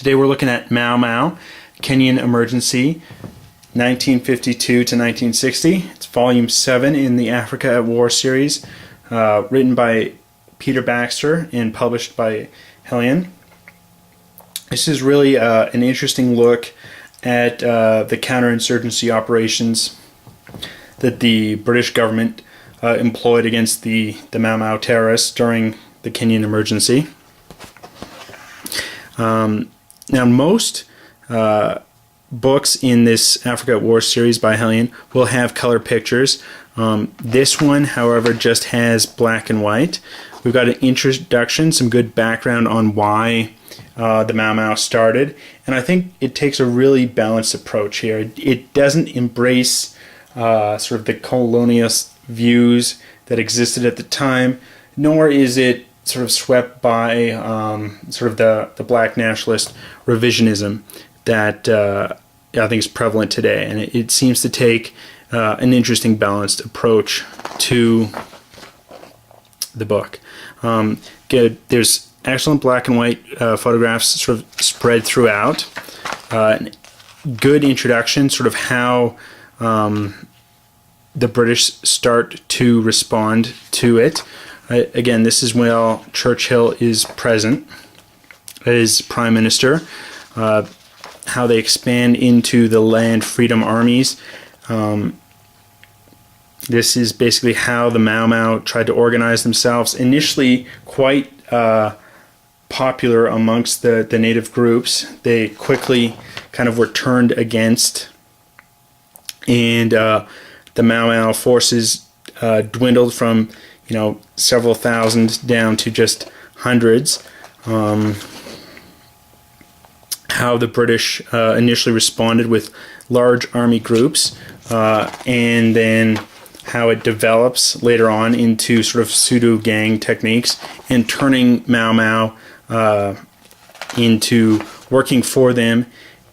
Today we're looking at Mau Mau, Kenyan Emergency, 1952 to 1960. It's volume 7 in the Africa at War series, written by Peter Baxter and published by Helion. This is really an interesting look at the counterinsurgency operations that the British government employed against the Mau Mau terrorists during the Kenyan Emergency. Now, most books in this Africa at War series by Helion will have color pictures. This one, however, just has black and white. We've got an introduction, some good background on why the Mau Mau started, and I think it takes a really balanced approach here. It doesn't embrace sort of the colonialist views that existed at the time, nor is it sort of swept by sort of the black nationalist revisionism that I think is prevalent today. And it seems to take an interesting balanced approach to the book. There's excellent black and white photographs sort of spread throughout. Good introduction, sort of how the British start to respond to it. Again, this is while Churchill is present as Prime Minister. How they expand into the land freedom armies. This is basically how the Mau Mau tried to organize themselves. Initially quite popular amongst the native groups. They quickly kind of were turned against, and the Mau Mau forces dwindled from several thousand down to just hundreds. How the British initially responded with large army groups, and then how it develops later on into sort of pseudo-gang techniques and turning Mau Mau into working for them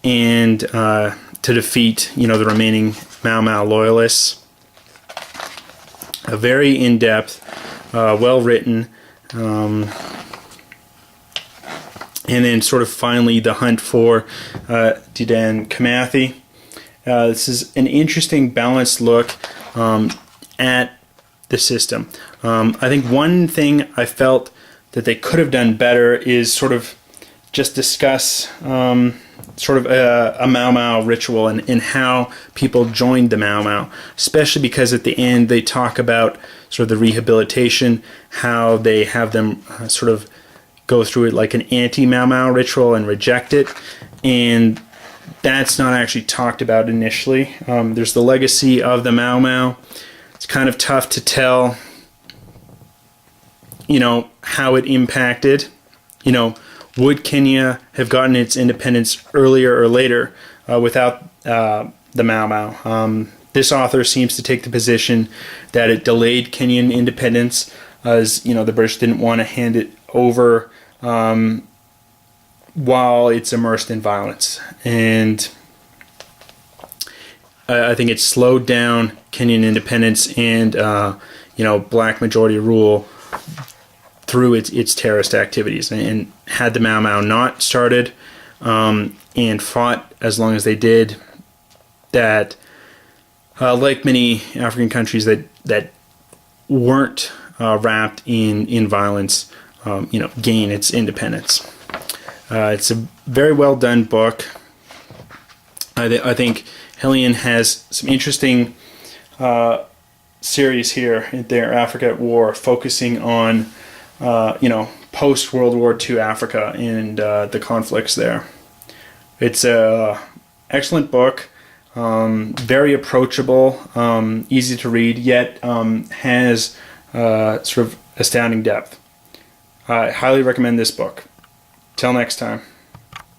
and to defeat the remaining Mau Mau loyalists. A very in-depth, well-written, and then sort of finally the hunt for Dedan Kimathi. This is an interesting balanced look at the system. I think one thing I felt that they could have done better is sort of just discuss sort of a Mau Mau ritual and how people joined the Mau Mau, especially because at the end they talk about sort of the rehabilitation, how they have them sort of go through it like an anti-Mau Mau ritual and reject it, and that's not actually talked about initially. There's the legacy of the Mau Mau. It's kind of tough to tell, how it impacted. Would Kenya have gotten its independence earlier or later without the Mau Mau? This author seems to take the position that it delayed Kenyan independence, as the British didn't want to hand it over while it's immersed in violence, and I think it slowed down Kenyan independence and black majority rule through its terrorist activities. And had the Mau Mau not started and fought as long as they did, that like many African countries that weren't wrapped in violence, gain its independence. It's a very well done book. I think Helion has some interesting series here in their Africa at War, focusing on post World War II Africa and the conflicts there. It's a excellent book, very approachable, easy to read, yet has sort of astounding depth. I highly recommend this book. Till next time.